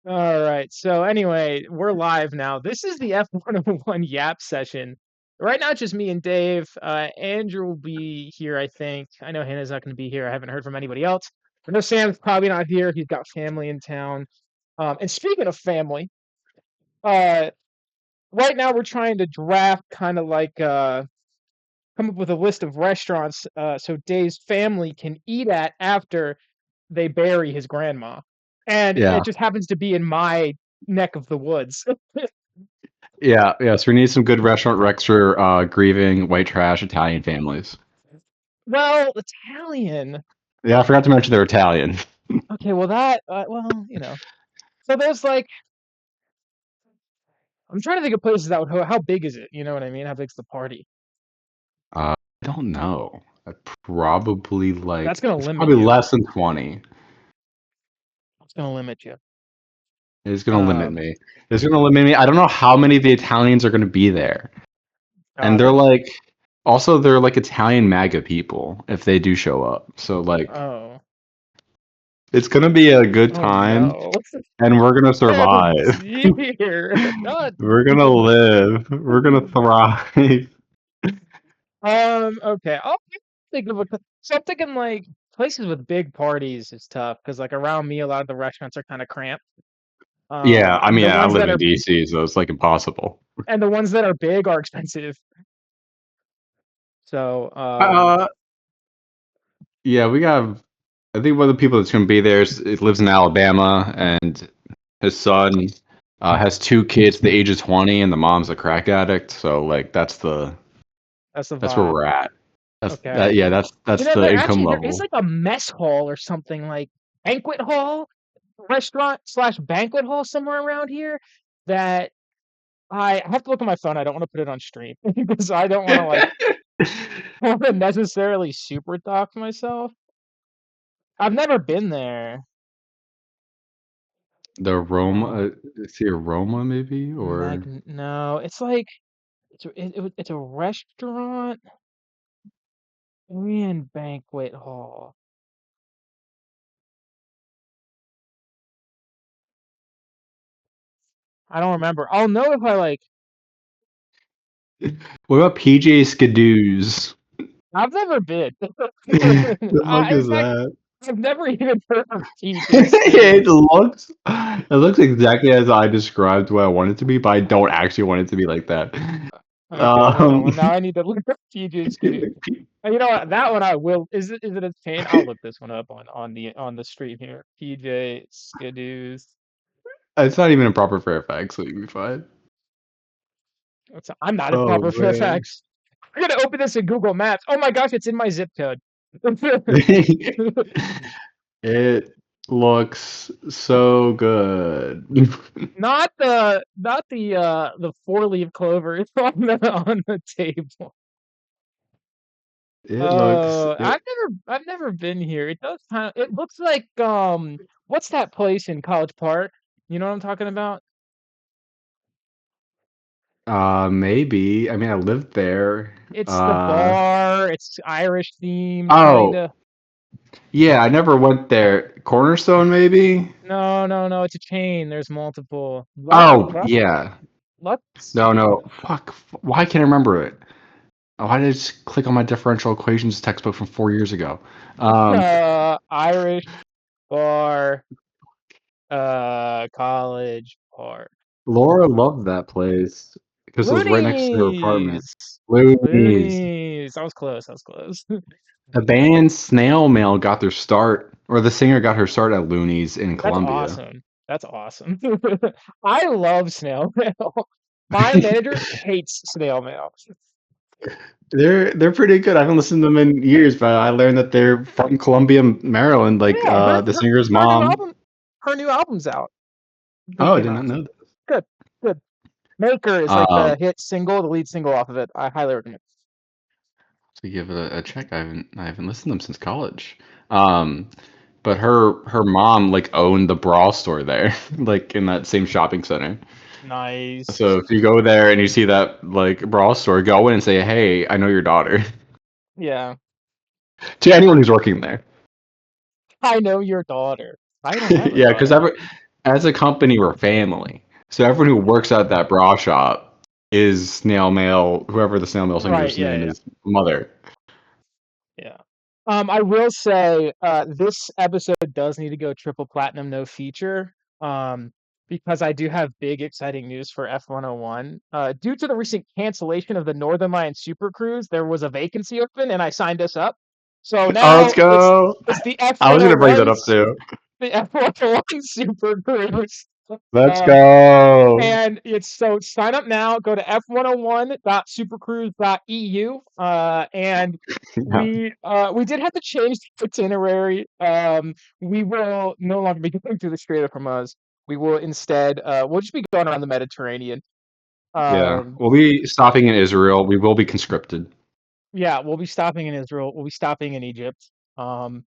All right. So anyway, we're live now. This is the F101 Yap session. Right now, it's just me and Dave. Andrew will be here, I think. I know Hannah's not going to be here. I haven't heard from anybody else. I know Sam's probably not here. He's got family in town. And speaking of family, uh, right now we're trying to draft kind of like come up with a list of restaurants so Dave's family can eat at after they bury his grandma. And Yeah, it just happens to be in my neck of the woods. yeah. So we need some good restaurant recs for grieving white trash Italian families. Well, Italian. Yeah, I forgot to mention they're Italian. Okay, well that well, So there's like I'm trying to think of places that would how big is it? You know what I mean? How big's the party? I don't know. Probably That's like gonna it's limit probably you. less than 20. It's gonna limit you. It's gonna limit Um, me. It's gonna limit me. I don't know how many of the Italians are gonna be there, and got it. they're like Italian MAGA people if they do show up. So like Oh, it's gonna be a good oh time, no. and we're gonna Oh survive. dear. God. We're gonna live. We're gonna thrive. Okay. I'll think of so I'm thinking like places with big parties is tough because like around me a lot of the restaurants are kind of cramped. Yeah, I And mean, the I ones live that in are DC, so it's like impossible. big are expensive. So, Uh, yeah, we got. I think one of the people that's going to be there lives in Alabama, and his son has two kids. The age of 20, and the mom's a crack addict. So like, that's the that's where vibe. we're at. That's Okay. that. Yeah, that's the income There is level. like a mess hall or something like banquet hall, restaurant slash banquet hall somewhere around here that I have to look at my phone. I don't want to put it on stream because I don't want to like I want to necessarily super dox myself. I've never been there. The Uh, Roma, is he a Roma maybe or? no, it's like it's a restaurant and banquet hall. I don't remember. I'll know if I like. What about PJ Skidoo's? I've never been. The fuck In is fact, that? I've never even heard of TJ it Skidoo's. looks exactly as I described what I want it to be, but I don't actually want it to be like that. Okay, hold on. Um, Well, now I need to look up TJ Skidoo's. And you know what? That one I will. Is it a chain? I'll look this one up on the stream here. TJ Skidoo's. it's not even a proper Fairfax, so you'll be fine. I'm not at Oh proper man. Fairfax. I'm gonna open this in Google Maps. Oh my gosh, it's in my zip code. It looks so good. Not the four-leaf clover on the table. It looks I've never been here. It does kind of it looks like what's that place in College Park? You know what I'm talking about? maybe. I mean, I lived there. It's the Uh bar, it's Irish themed oh, kinda. yeah, I never went there. Cornerstone maybe? No, it's a chain. There's multiple. Oh, yeah. Lutz? No, no. Fuck. Why can't I remember it? Oh, why did I just click on my differential equations textbook from 4 years ago? Um, Irish bar, College Park. Laura loved that place because it was right next to her apartment. Loonies. Loonies. Loonies. I was close. I was close. The band Snail Mail got their start, or the singer got her start at Loonies in That's Columbia. awesome. That's awesome. I love snail mail. My manager hates snail mail. They're pretty good. I haven't listened to them in years, but I learned that they're from Columbia, Maryland, like Yeah, the singer's her new mom. album, her new album's out. Just Oh, I came did out. not know that. Good, good. Maker is like Um, the hit single, the lead single off of it. I highly recommend. to give it a check. I haven't listened to them since college. Um, but her mom like owned the bra store there, like in that same shopping center. So Nice. if you go there and you see that like bra store, go in and say, "Hey, I know your daughter," Yeah, to anyone who's working there. I know your daughter. I don't have a Yeah, because daughter. as a company, we're family. So everyone who works at that bra shop is snail mail, whoever the snail mail Right, singer's yeah, name yeah, is, mother. yeah. I will say, this episode does need to go triple platinum, no feature. Um, because I do have big exciting news for F101. Due to the recent cancellation of the Northern Lion Super Cruise, there was a vacancy open and I signed us up. So Oh, let's now go. it's the I was gonna bring that F101 up too. the F101 Super Cruise. Let's Um, go. and it's so sign up now, go to f101.supercruise.eu. And Yeah. we did have to change the itinerary. We will no longer be going through the Strait of Hormuz. We will instead we'll just be going around the Mediterranean. Yeah. Um, We'll be stopping in Israel. We will be conscripted. yeah, we'll be stopping in Israel. We'll be stopping in Egypt. Um,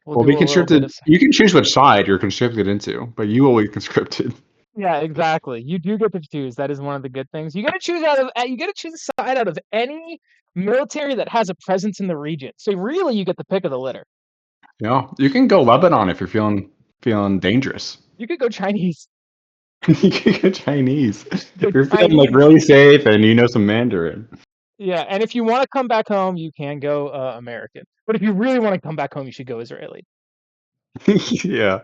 we'll We'll do be a little bit conscripted. of You can choose which side you're conscripted into, but you will be conscripted. yeah, exactly. You do get to choose. That is one of the good things. You get to choose out of you get to choose a side out of any military that has a presence in the region. So really, you get the pick of the litter. You can go Lebanon if you're feeling dangerous. You could go Chinese. You can go Chinese Go if you're feeling like Chinese. really safe and you know some Mandarin. Yeah, and if you want to come back home, you can go American. But if you really want to come back home, you should go Israeli. Yeah.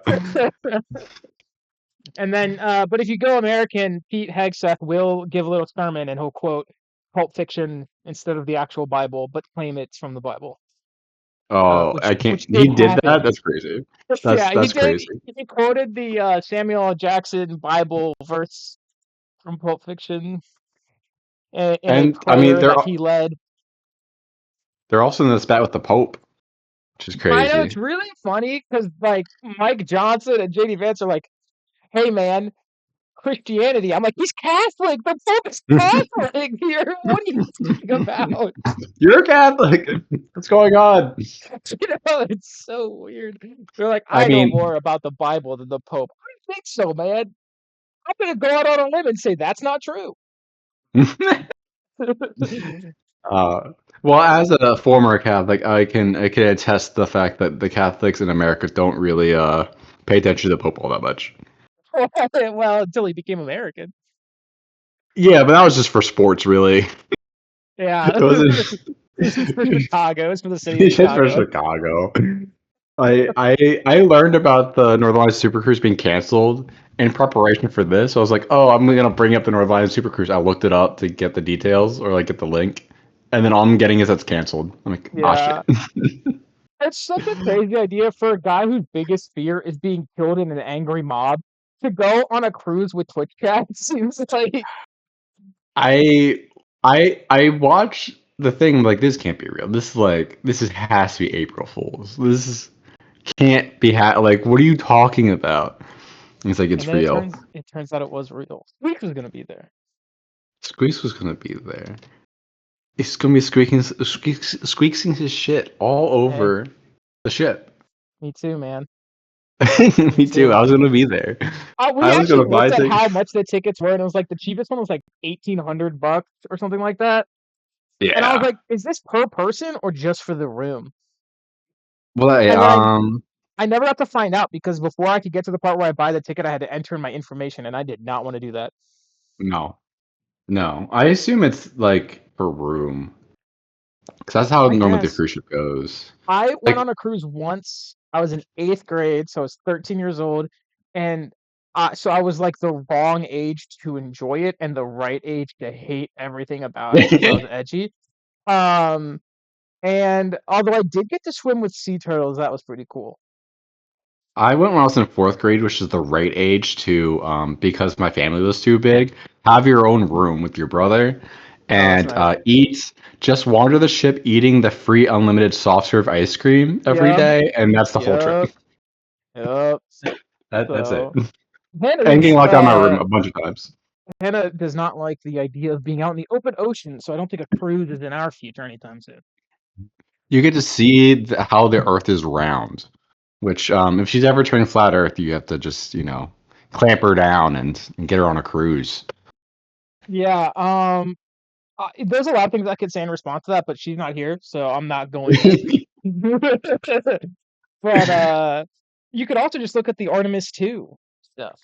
And then, but if you go American, Pete Hegseth will give a little sermon and he'll quote Pulp Fiction instead of the actual Bible, but claim it's from the Bible, Oh, I can't. which He did did that. happen. That's crazy. Yeah, he That's did. crazy. He quoted the Samuel L. Jackson Bible verse from Pulp Fiction in a And I mean, prayer that he led. they're also in this spat with the Pope, which is I know crazy. it's really funny because like Mike Johnson and JD Vance are like, "Hey man, Christianity." I'm like, "He's Catholic. The Pope is Catholic here. What are you talking about?" You're a Catholic. What's going on? You know, it's so weird. They're like, I "I know mean, more about the Bible than the Pope." I don't think so, man. I'm gonna go out on a limb and say that's not true. uh, well, as a former Catholic, I can attest the fact that the Catholics in America don't really pay attention to the Pope all that much. Well, until he became American. Yeah, but that was just for sports, really. Yeah. It wasn't This is for Chicago. It's for the city of just for Chicago. Chicago. I learned about the Northern Lions Super Cruise being canceled in preparation for this. So I was like, oh, I'm gonna bring up the Northern Lions Super Cruise. I looked it up to get the details or like get the link, and then all I'm getting is that's canceled. I'm like, ah, shit. Yeah. It's such a crazy idea for a guy whose biggest fear is being killed in an angry mob to go on a cruise with Twitch chat. Seems like I I watch the thing like this can't be real. This is has to be April Fools. Can't be like what are you talking about? And it's like and it's then real. it turns out it was real. Squeak was gonna be there. Squeaks was gonna be there. It's gonna be squeaking his shit all Hey, over the ship. me too, man. Me Me too. too. I was gonna be there. We I was actually gonna buy looked at tickets. how much the tickets were, and it was like the cheapest one was like $1,800 or something like that. And I was Yeah. like, is this per person or just for the room? Well, And then I never got to find out because before I could get to the part where I buy the ticket, I had to enter in my information, and I did not want to do that. no, no. I assume it's like per room because that's how I normally the guess cruise ship goes. I went Like on a cruise once. I was in eighth grade, so I was 13 years old, and so I was like the wrong age to enjoy it and the right age to hate everything about it because I was edgy. Um, and although I did get to swim with sea turtles, that was pretty cool. I went when I was in fourth grade, which is the right age to, because my family was too big, have your own room with your brother Oh, that's and nice. eat, just wander the ship eating the free unlimited soft serve ice cream every Yep, day, and that's the whole trip. yep, yep. That's it. So Hannah And getting is locked out of my room a bunch of times. Hannah does not like the idea of being out in the open ocean, so I don't think a cruise is in our future anytime soon. You get to see how the Earth is round, which, if she's ever turning flat Earth, you have to just, clamp her down and get her on a cruise. Yeah, there's a lot of things I could say in response to that, but she's not here, so I'm not going to. But you could also just look at the Artemis 2 stuff.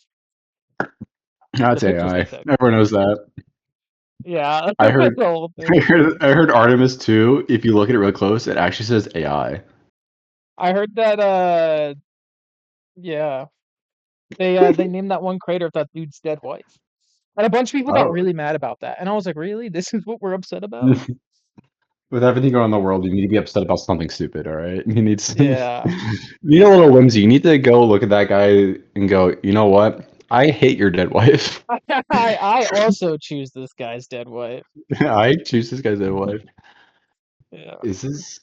The That's pictures they AI. took. Everyone knows that. Yeah, I the heard, whole I thing. heard, I heard Artemis too. If you look at it real close, it actually says AI. I heard that yeah. They named that one crater of that dude's dead wife. And a bunch of people got Oh, really mad about that. And I was like, really? This is what we're upset about? with everything going on in the world, you need to be upset about something stupid. All right, you need Yeah. you need a little whimsy. You need to go look at that guy and go, you know what? I hate your dead wife. I also choose this guy's dead wife. I choose this guy's dead wife. Yeah. Is this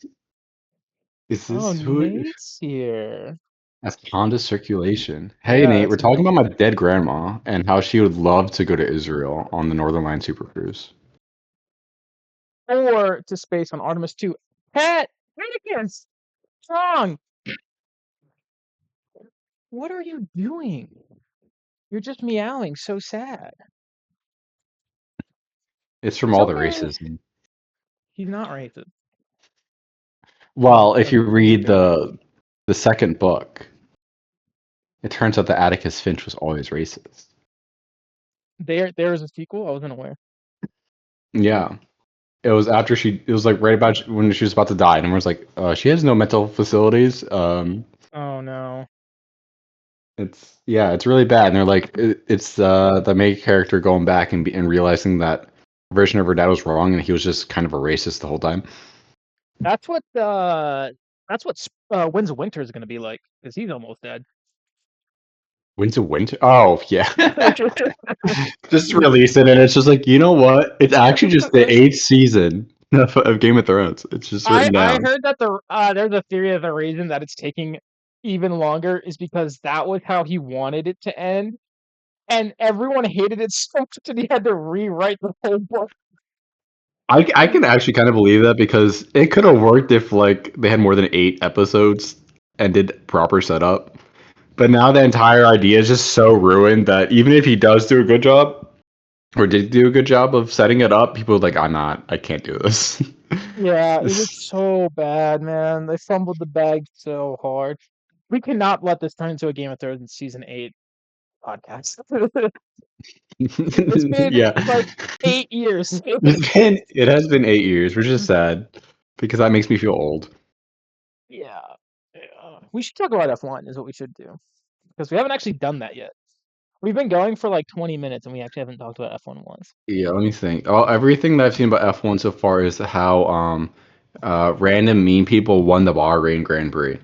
is Oh, this who? Nate's here. That's Honda circulation. Hey Yeah, Nate, we're that's talking Nate. about my dead grandma and how she would love to go to Israel on the Northern Line Super Cruise. Or to space on Artemis 2. Pat, Anakin's strong. What are you doing? You're just meowing so sad. It's from It's all the okay. racism. He's not racist. Well, if And you read the second book, it turns out that Atticus Finch was always racist. there is a sequel. I wasn't aware. Yeah. It was after it was like right about when she was about to die, and everyone's like, she has no mental facilities. Oh no. It's really bad. And they're like, it's the main character going back and realizing that version of her dad was wrong, and he was just kind of a racist the whole time. That's what Winds of Winter is going to be like because he's almost dead. Winds of Winter? Oh, yeah. Just release it, and it's just like, you know what? It's actually just the eighth season of Game of Thrones. It's just written I down. heard that there's a theory of the reason that it's taking even longer is because that was how he wanted it to end, and everyone hated it so much that he had to rewrite the whole book. I can actually kind of believe that because it could have worked if like they had more than 8 episodes and did proper setup. But now the entire idea is just so ruined that even if he does do a good job or did do a good job of setting it up, people are like, I can't do this. Yeah, it was so bad, man. They fumbled the bag so hard. We cannot let this turn into a Game of Thrones season 8 podcast. It's been Yeah. like 8 years. It has been 8 years, which is sad because that makes me feel old. Yeah, yeah. We should talk about F1 is what we should do because we haven't actually done that yet. We've been going for like 20 minutes and we actually haven't talked about F1 once. Yeah, let me think. Oh, everything that I've seen about F1 so far is how random mean people won the Bahrain Grand Prix.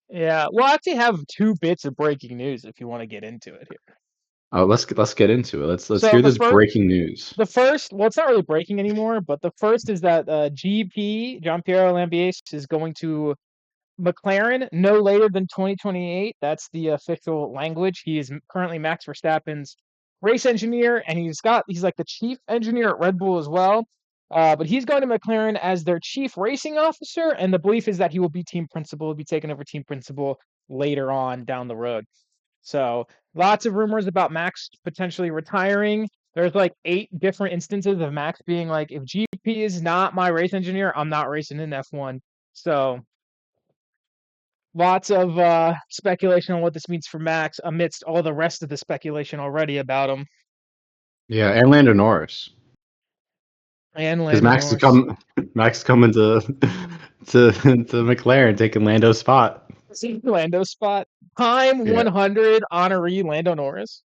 Yeah, we'll actually have two bits of breaking news if you want to get into it here. Let's get into it. Let's So hear this breaking news. the first, well, it's not really breaking anymore, but the first is that GP Giampiero Lambiase is going to McLaren no later than 2028. That's the official language. He is currently Max Verstappen's race engineer, and he's like the chief engineer at Red Bull as well. But he's going to McLaren as their chief racing officer, and the belief is that he will be team principal, will be taking over team principal later on down the road. So lots of rumors about Max potentially retiring. There's like 8 different instances of Max being like, if GP is not my race engineer, I'm not racing in F1. So lots of speculation on what this means for Max amidst all the rest of the speculation already about him Yeah, and Lando Norris, and because Lando Norris. Max coming to McLaren, taking Lando's spot. See Lando spot. Time Yeah, 100 honoree Lando Norris.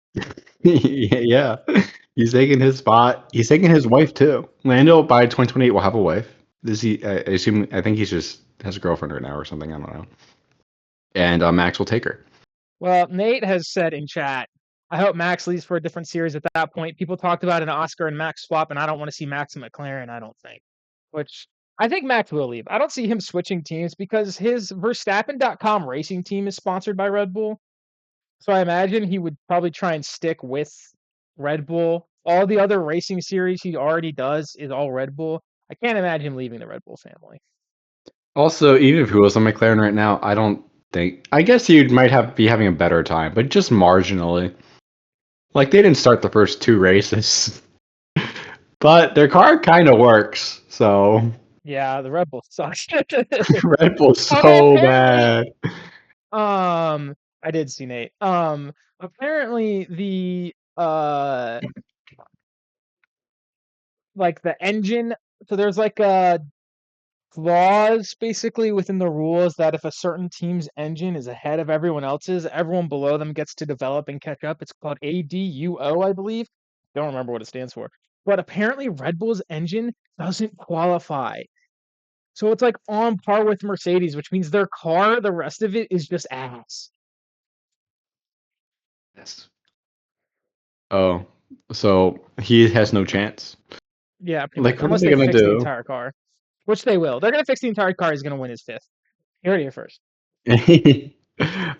yeah, he's taking his spot. He's taking his wife too. Lando by 2028 will have a wife. Does he? I assume. I think he's just has a girlfriend right now or something. I don't know. And Max will take her. Well, Nate has said in chat, I hope Max leaves for a different series at that point. People talked about an Oscar and Max swap, and I don't want to see Max and McLaren, I don't think. Which I think Max will leave. I don't see him switching teams because his Verstappen.com racing team is sponsored by Red Bull. So I imagine he would probably try and stick with Red Bull. All the other racing series he already does is all Red Bull. I can't imagine him leaving the Red Bull family. Also, even if he was on McLaren right now, I don't think. I guess he might be having a better time, but just marginally. Like they didn't start the first 2 races, but their car kind of works. So Yeah, the Red Bull sucks. Red Bull's Although so bad. I did see Nate. Apparently uh like the engine. So there's like clause basically within the rules that if a certain team's engine is ahead of everyone else's, everyone below them gets to develop and catch up. It's called ADUO, I believe. Don't remember what it stands for. But apparently Red Bull's engine doesn't qualify. So it's like on par with Mercedes, which means their car, the rest of it is just ass. Yes. Oh, so he has no chance. Yeah, pretty much. Like, what are Unless they they gonna fix the do? entire car, which they will. They're gonna fix the entire car. He's gonna win his fifth. You heard it here first.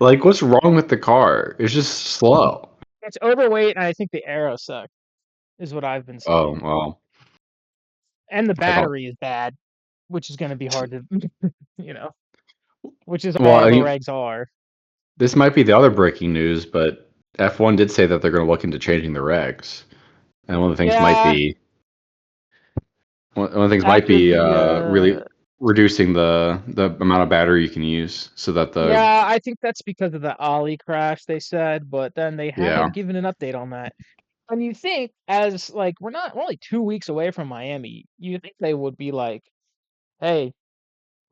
Like, what's wrong with the car? It's just slow. It's overweight, and I think the aero sucks, is what I've been Oh, seeing. well, And the I don't. battery is bad, which is gonna be hard to, you know, which is Well, all I the mean, regs are. this might be the other breaking news, but F1 did say that they're going to look into changing the regs, and one of the things might Yeah, be one of the things might after be the really reducing the amount of battery you can use, so that the yeah, I think that's because of the Ollie crash, they said, but then they yeah haven't given an update on that. And you think, as like we're only 2 weeks away from Miami, you think they would be like, hey,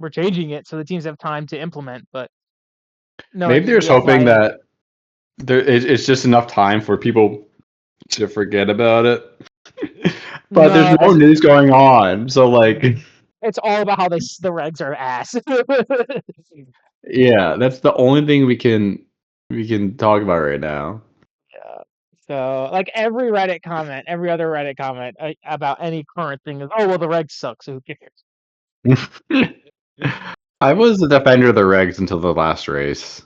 we're changing it so the teams have time to implement, but maybe knowing they're just the hoping FIA, that it's just enough time for people to forget about it. But there's no, no news going on, so like, it's all about how the regs are ass. yeah, that's the only thing we can talk about right now. Yeah. So, like every Reddit comment, every other Reddit comment about any current thing is, oh well, the regs suck, so who cares? I was a defender of the regs until the last race,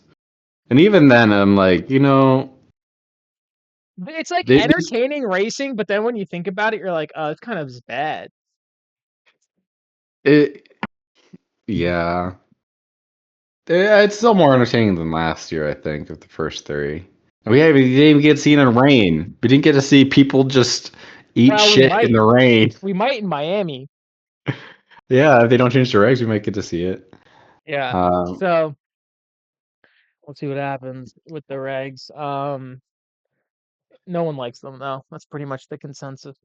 and even then, I'm like, It's like these entertaining racing, but then when you think about it, you're like, oh, it's kind of bad. it, yeah, it's still more entertaining than last year, I think, of the first three. We didn't even get to see it in rain. We didn't get to see people just eat Well, shit in the rain. we might in Miami. Yeah, if they don't change the regs, we might get to see it. Yeah. Um, So we'll see what happens with the regs. No one likes them though. That's pretty much the consensus,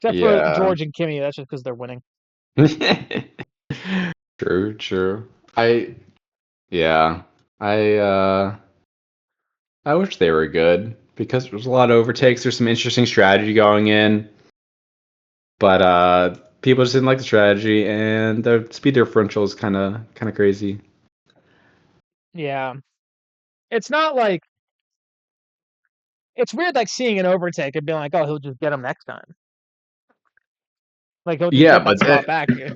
except for yeah. George and Kimmy. That's just because they're winning. True, true. Yeah. I uh I wish they were good because there's a lot of overtakes. There's some interesting strategy going in, but people just didn't like the strategy, and the speed differential is kind of crazy. Yeah. It's not like it's weird, like seeing an overtake and being like, oh, he'll just get him next time. Like he'll just Yeah, get that spot back. Yeah.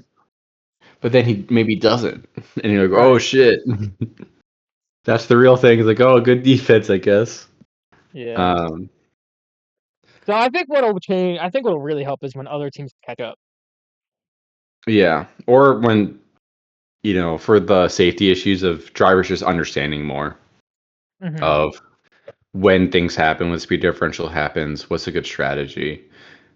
but then he maybe doesn't, and you're like, oh Right. shit, that's the real thing. It's like, oh, good defense, I guess. Yeah. Um, So I think what'll change, I think what'll really help is when other teams catch up. yeah, or when for the safety issues of drivers just understanding more Hmm. of when things happen, when speed differential happens, what's a good strategy.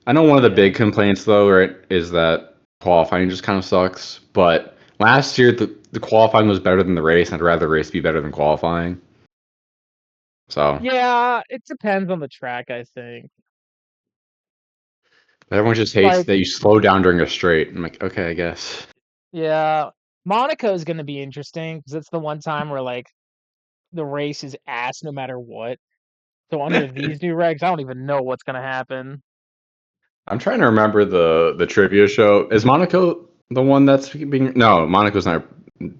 I know one of the Yeah. big complaints though, right, is that qualifying just kind of sucks. But last year the qualifying was better than the race, and I'd rather the race be better than qualifying. So Yeah, it depends on the track, I think. everyone just hates Like, that you slow down during a straight. I'm like, okay, I guess. yeah, Monaco is going to be interesting because it's the one time where like the race is ass no matter what. So under these new regs, I don't even know what's going to happen. I'm trying to remember the trivia show. Is Monaco the one that's being? No, Monaco's not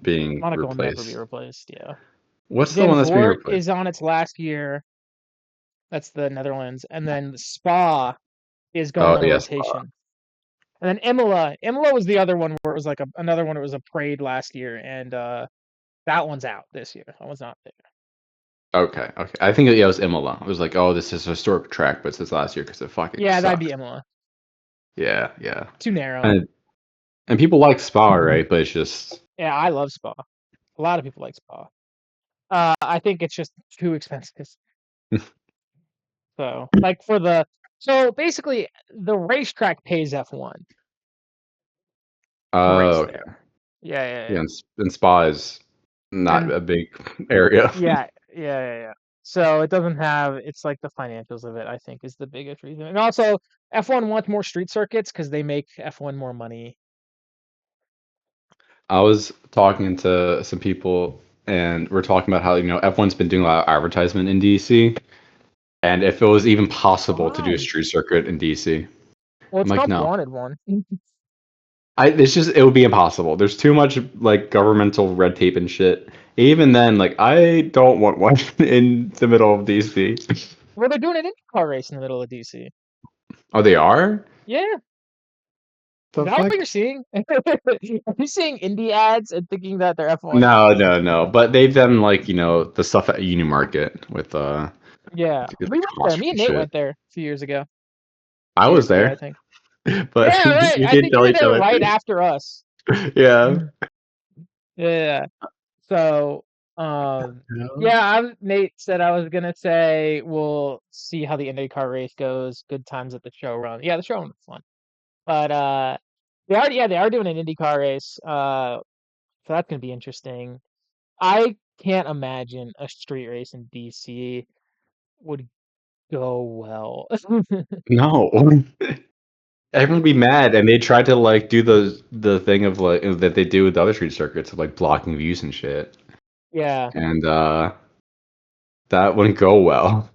being Monaco will never be replaced. replaced. Yeah. What's the one that's being Zandvoort replaced? is on its last year. That's the Netherlands. And then Spa is going Oh on a yes. rotation. And then Imola was the other one where it was like another one. It was a parade last year, and that one's out this year. That one's not there. Okay, okay. I think it was Imola. It was like, oh, this is a historic track, but it's last year because it fucking Yeah, that'd be sucks. Imola. Yeah, yeah. Too narrow. And people like Spa, right? But it's just Yeah, I love Spa. A lot of people like Spa. I think it's just too expensive. So, like so basically, the racetrack pays F1 to race oh, okay. there. Yeah, yeah, Yeah, yeah. and Spa is not And a big area. yeah, yeah, yeah, yeah. So it doesn't have, it's like the financials of it, I think, is the biggest reason. And also, F1 wants more street circuits because they make F1 more money. I was talking to some people, and we're talking about how F1's been doing a lot of advertisement in DC, and if it was even possible to do a Why? street circuit in DC, Well, I'm it's like, called no. Wanted One. It would be impossible. There's too much like governmental red tape and shit. Even then, like I don't want one in the middle of DC. Well, they're doing an IndyCar race in the middle of DC. Oh, they are? Yeah. Is The that what fuck? you're seeing? Are you seeing Indy ads and thinking that they're F1? No, no, no. But they've done like, the stuff at Union Market with Yeah. the We went there. Me concert and and Nate shit. went there a few years ago. I 2 years was ago, I there, think. but Yeah, right. we I didn't think you tell were each there other right things. after us. Yeah. Yeah. So, No. yeah, Nate said I was gonna say we'll see how the IndyCar race goes. Good times at the showrun. Yeah, the showrun was fun. But they are doing an IndyCar race. So that's gonna be interesting. I can't imagine a street race in DC would go well. No. Everyone would be mad, and they tried to like do the thing of like that they do with the other street circuits of like blocking views and shit, Yeah. and that wouldn't go well.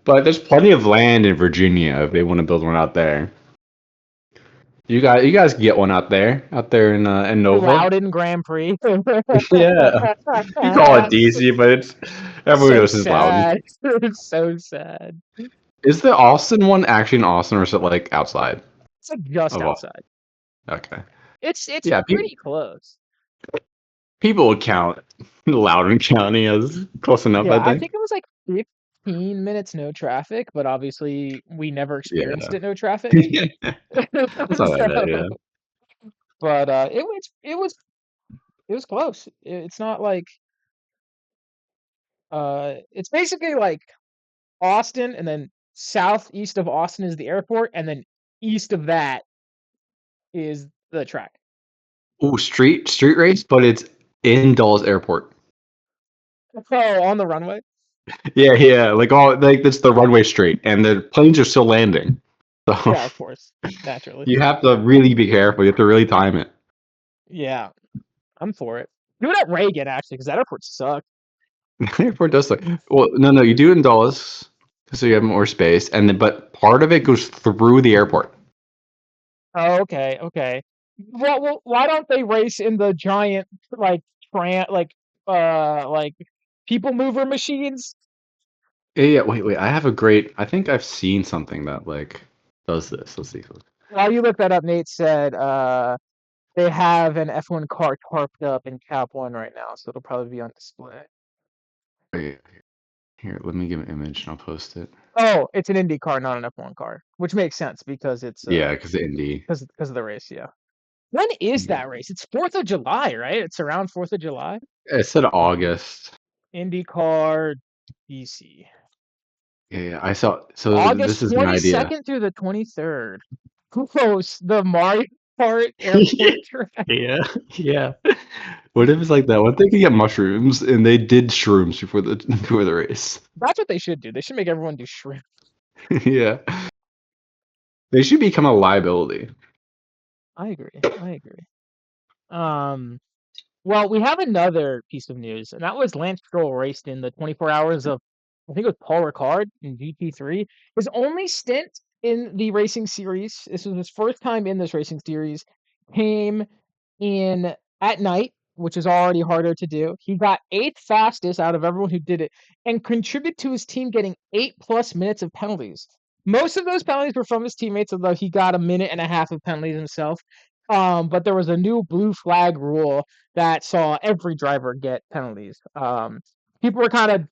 But there's plenty of land in Virginia if they want to build one out there. You guys can get one out there in Nova. Loudon Grand Prix. Yeah, you call it DC, but it's everyone So knows it's Loudon. sad. It's so sad. Is the Austin one actually in Austin, or is it like outside It's like just of Austin? outside. Okay, It's yeah, pretty close. people would count Loudoun County as close enough, Yeah, I I think. think it was like 15 minutes no traffic, but obviously we never experienced Yeah, it no traffic. that's not that bad. So, Yeah. but it was close. It's not like it's basically like Austin, and then southeast of Austin is the airport, and then east of that is the track. Ooh, street race, but it's in Dulles Airport. Oh, on the runway? Yeah, yeah, like all like that's the runway straight, and the planes are still landing. So Yeah, of course. Naturally. you have to really be careful. You have to really time it. Yeah, I'm for it. Do it at Reagan actually, because that airport sucks. The airport does like well, no, no, you do it in Dulles, so you have more space, and then but part of it goes through the airport. Oh, okay, okay. Well, why don't they race in the giant like like people mover machines? Yeah, yeah, wait, wait. I have a great. I think I've seen something that like does this. Let's see. While you look that up, Nate said they have an F1 car tarped up in Cap One right now, so it'll probably be on display. Wait, here, let me give an image and I'll post it. Oh, it's an Indy car, not an F1 car, which makes sense because it's Yeah, because the Indy. because of the race. Yeah. When is Yeah. that race? It's 4th of July, right? It's around 4th of July. It said August. IndyCar DC. Yeah, yeah, I saw. So this August is my idea. 22nd through the 23rd. Close. The Mario Kart airport track. Yeah, yeah. What if it's like that? What if they could get mushrooms and they did shrooms before the before the race? That's what they should do. They should make everyone do shrimp. Yeah, they should become a liability. I agree. I agree. Um, well, we have another piece of news, and that was Lance Stroll raced in the 24 hours of, I think it was Paul Ricard in GT3. His only stint in the racing series, this was his first time in this racing series, came in at night, which is already harder to do. He got eighth fastest out of everyone who did it and contributed to his team getting 8+ minutes of penalties. Most of those penalties were from his teammates, although he got a minute and a half of penalties himself. But there was a new blue flag rule that saw every driver get penalties. People were kind of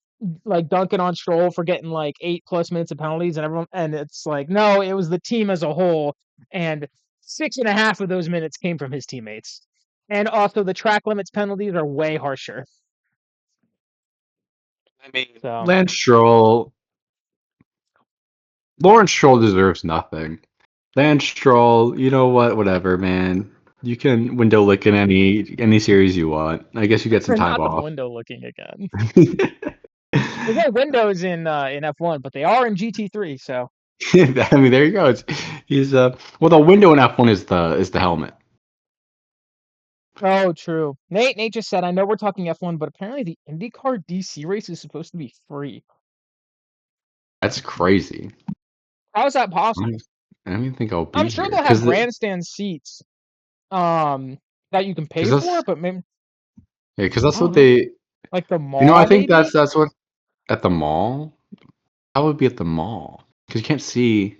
like dunking on Stroll for getting like 8+ minutes of penalties, and everyone, and it's like, no, it was the team as a whole, and 6.5 of those minutes came from his teammates. And also, the track limits penalties are way harsher. I mean, So, Lance Stroll, Lawrence Stroll deserves nothing. Lance Stroll, you know what? Whatever, man. You can window lick in any series you want. I guess you get some we're time not the off. window looking again. There's no windows in F1, but they are in GT3. So, I mean, there you go. He's well, the window in F1 is the helmet. oh, true. Nate just said, I know we're talking F1, but apparently the IndyCar DC race is supposed to be free. That's crazy. How is that I don't possible? I don't even think I'll I'm be sure here they'll have because grandstand seats, that you can pay that's for, but maybe yeah, because that's I don't what know, they. like the I mall, think maybe. that's what at the mall. How would it be at the mall? Because you can't see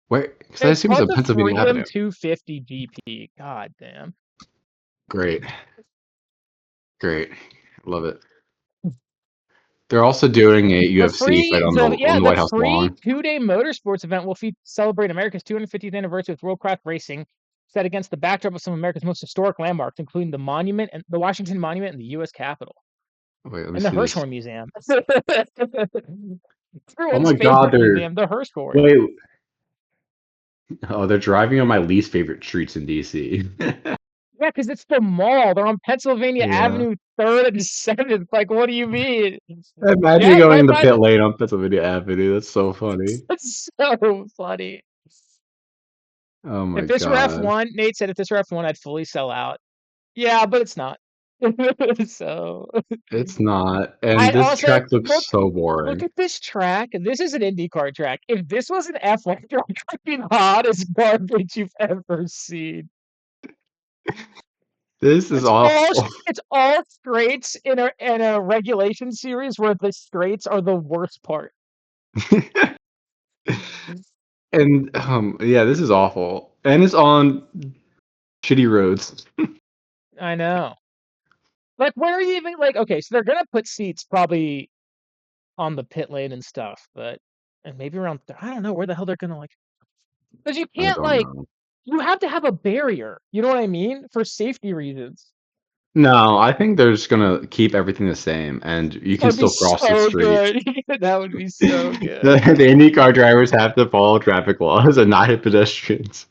where. Because I It's assume it's called a the Pennsylvania Freedom Avenue. 250 GP. God damn. Great, great, love it. They're also doing a UFC fight on the The White House free lawn. 2-day motorsports event will celebrate America's 250th anniversary with world-class racing, set against the backdrop of some of America's most historic landmarks, including the monument and the Washington Monument and the U.S. Capitol Wait, let me and the see this. Hirshhorn Museum. Oh Everyone's my God, favorite they're museum, the Hirshhorn. wait. Oh, they're driving on my least favorite streets in DC. Yeah, because it's the mall. They're on Pennsylvania Yeah. Avenue 3rd and 7th. Like, what do you mean? Imagine Yeah, going right in the by pit lane on Pennsylvania Avenue. That's so funny. That's so funny. Oh my If this were God. F1, Nate said if this were F1, I'd fully sell out. Yeah, but it's not. So It's not. And I this also track looks so look boring. at this track. This is an IndyCar track. If this was an F1 track, it'd be the hottest garbage you've ever seen. This is awful. It's all straights in a regulation series where the straights are the worst part. And yeah, this is awful. And it's on shitty roads. I know. Like, where are you even like? Okay, so they're gonna put seats probably on the pit lane and stuff, but and maybe around. I don't know where the hell they're gonna like. Because you I can't don't like. know. You have to have a barrier. You know what I mean? For safety reasons. No, I think they're just gonna keep everything the same, and you That can would be still cross the so street. good. That would be so The, good. the IndyCar drivers have to follow traffic laws and not hit pedestrians.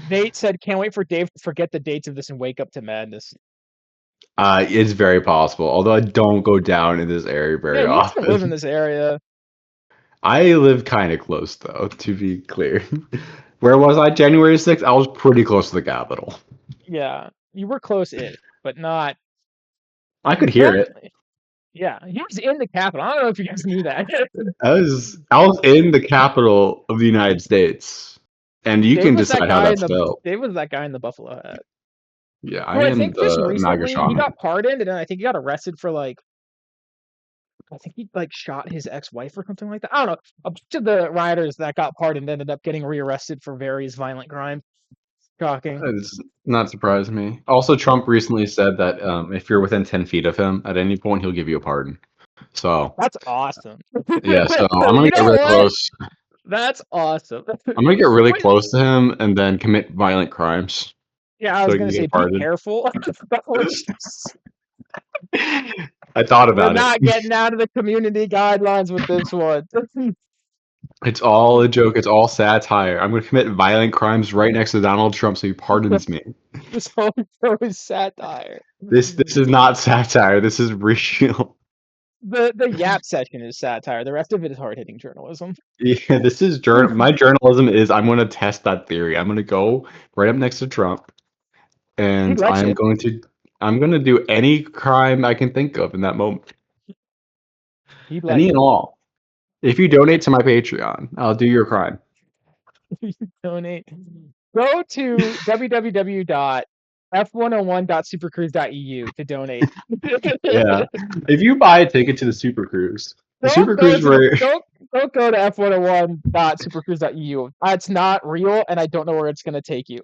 Nate said, "Can't wait for Dave to forget the dates of this and wake up to madness." It's very possible, although I don't go down in this area Yeah, very you used to live in often. this area. I live kind of close, though, to be clear. Where was I? January 6th? I was pretty close to the Capitol. Yeah, you were close-ish, but not. I could hear Trump. it. Yeah, he was in the Capitol. I don't know if you guys knew that. I was in the capital of the United States, and you Dave can was that decide how guy in that's the spelled. Dave was that guy in the buffalo hat. Yeah, I Who I am think just the MAGA recently he shaman. got pardoned and then I think he got arrested for like I think he like shot his ex-wife or something like that. I don't know. A bunch of the rioters that got pardoned ended up getting rearrested for various violent crimes. Shocking. It's not surprising me. Also, Trump recently said that if you're within 10 feet of him at any point, he'll give you a pardon. So, That's awesome. yeah, so I'm gonna You get know really what? close. That's awesome. I'm gonna get really Wait, close to him and then commit violent crimes yeah, I so was he can gonna say get be pardoned. careful. Let's just- I thought We're about it. not getting out of the community guidelines with this one. It's all a joke. It's all satire. I'm gonna commit violent crimes right next to Donald Trump so he pardons me. This whole show is satire. This is not satire. This is real. The Yap session is satire. The rest of it is hard hitting journalism. Yeah, this is my journalism is I'm gonna test that theory. I'm gonna go right up next to Trump He'd and let you. I'm gonna do any crime I can think of in that moment. He'd let Any you. and all. If you donate to my Patreon, I'll do your crime. Donate. Go to www.f101.supercruise.eu to donate. Yeah. If you buy a ticket to the Super Cruise where Don't go to f101.supercruise.eu. It's not real and I don't know where it's gonna take you.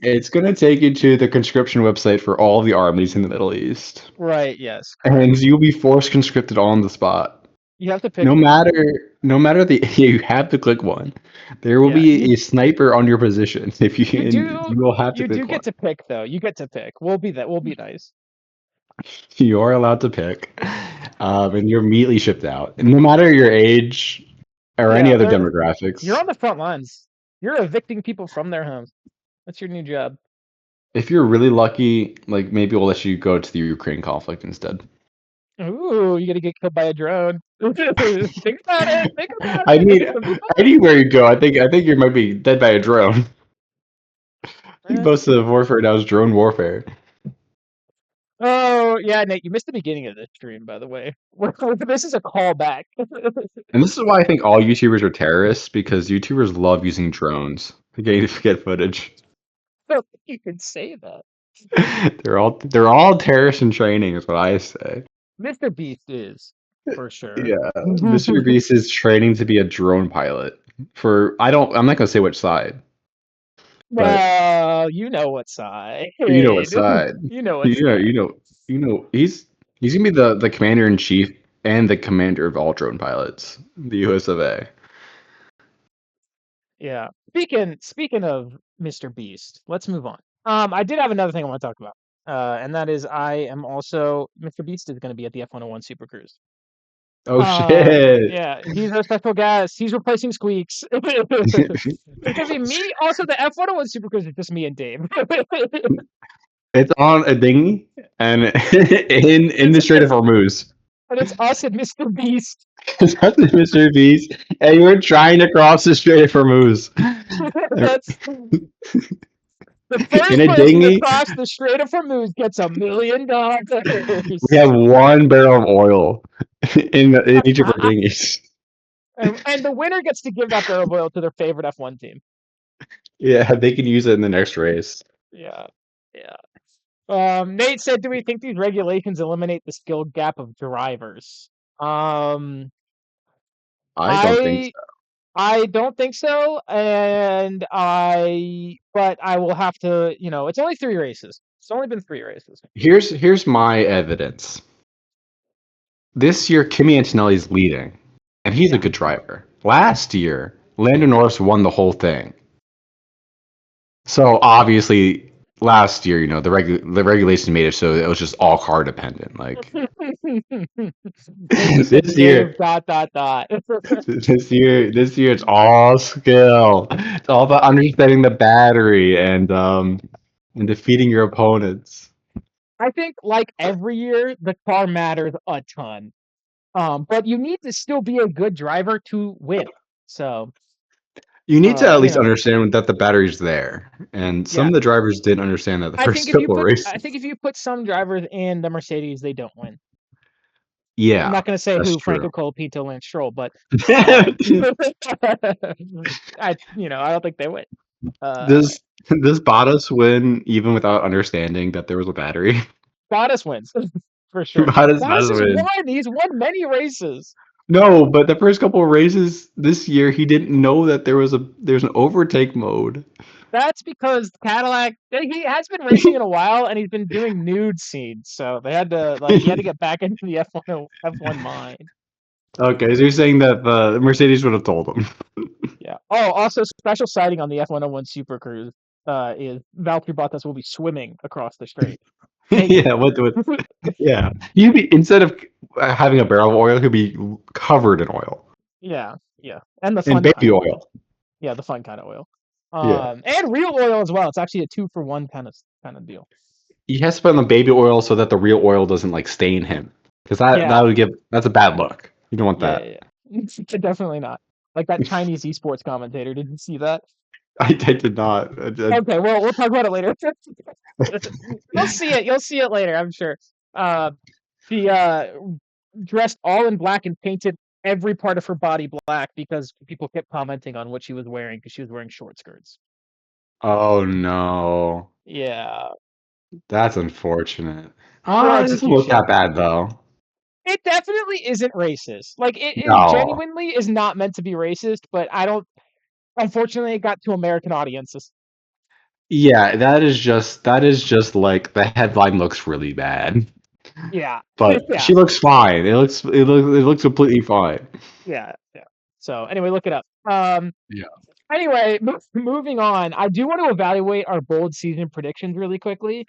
it's gonna take you to the conscription website for all the armies in the Middle East. Right, yes, And correct. you'll be forced conscripted on the spot. You have to pick No one. matter no matter the you have to click one. There will Yeah, be a sniper on your position if you you and do you will have to you do pick one. get to pick though. You get to pick. We'll be nice. You are allowed to pick, and you're immediately shipped out. And no matter your age or any Yeah, other you're demographics, on the front lines. You're evicting people from their homes. That's your new job. if you're really lucky, like maybe we'll let you go to the Ukraine conflict instead. Ooh, you're gonna get killed by a drone. Think about it. Think about I it. need I need where you go. I think you might be dead by a drone. I think Eh. most of the warfare now is drone warfare. Oh yeah, Nate, you missed the beginning of this stream, by the way. This is a callback. And this is why I think all YouTubers are terrorists, because YouTubers love using drones to get footage. You can say that. They're all terrorists in training, is what I say. Mr. Beast is for sure. Yeah, Mr. Beast is training to be a drone pilot. I'm not gonna say which side, but Well, you know what side. you know what side. You know what You know, side. you know, you know. He's gonna be the commander in chief and the commander of all drone pilots, the U.S. of A. Yeah. Speaking of Mr. Beast, let's move on. I did have another thing I want to talk about. And that is I am also Mr. Beast is going to be at the F101 Super Cruise. Oh shit! Yeah, he's our special guest. He's replacing Squeaks. It's gonna be me. Also, the F101 Super Cruise is just me and Dave. It's on a dinghy and in it's the Strait of it's Hormuz. and it's us and Mr. Beast. That's Mr. Beast, and we're trying to cross the Strait of Hormuz That's the in first a person to dinghy. cross the Strait of Hormuz gets $1 million. We have 1 barrel of oil in each of our dinghies. And the winner gets to give that barrel of oil to their favorite F1 team. Yeah, they can use it in the next race. Yeah, yeah. Nate said, "Do we think these regulations eliminate the skill gap of drivers?" Um, I don't think I so. I don't think so, but I will have to. It's only 3 races. It's only been 3 races. Here's my evidence. This year, Kimi Antonelli's leading, and he's a Yeah. good driver. Last year, Lando Norris won the whole thing. So obviously, last year, the regulation made it so it was just all car dependent. Like Nate just said this Dave year, dot dot dot. this year, it's all skill. It's all about understanding the battery and defeating your opponents. I think like every year, the car matters a ton. But you need to still be a good driver to win. So, You need to at you least know, understand that the battery's there, and some yeah. of the drivers didn't understand that the I think first if you couple put, I races. think if you put some drivers in the Mercedes, they don't win. I'm Yeah, not going to say that's who, true. Franco Colapinto, Lance Stroll, but um, I don't think they win. Uh, Does Bottas win even without understanding that there was a battery? Bottas wins for sure. Bottas Bottas has win. won. He's won many races. No, but the first couple of races this year, he didn't know that there's an overtake mode. That's because Cadillac, he has been racing in a while and he's been doing nude scenes. So they had to he had to get back into the F1 mind. Okay, so you're saying that the Mercedes would have told him. Yeah. Oh, also special sighting on the F101 Super Cruise is Valtteri Bottas will be swimming across the strait naked. Yeah, yeah. You'd be instead of having a barrel of oil, he'd be covered in oil. Yeah, yeah. And the In fun kind baby of oil. oil. Yeah, the fun kind of oil. Yeah. And real oil as well. It's actually a 2-for-1 kind of deal. He has to put on the baby oil so that the real oil doesn't like stain him. Because Yeah. that's a bad look. You don't want Yeah, that. yeah, yeah. Definitely not. Like that Chinese esports commentator. Did you see that? I did not. Okay, well, we'll talk about it later. You'll see it. You'll see it later, I'm sure. Uh, she dressed all in black and painted every part of her body black because people kept commenting on what she was wearing because she was wearing short skirts. Oh no. Yeah, That's unfortunate. poor It doesn't look that execution. bad though. It definitely isn't racist. Like it No. genuinely is not meant to be racist, but I don't. Unfortunately, it got to American audiences. Yeah, that is just like the headline looks really bad. Yeah, But yeah, she looks fine. It looks completely fine. yeah, yeah. So anyway, look it up. Yeah. Anyway, moving on. I do want to evaluate our bold season predictions really quickly,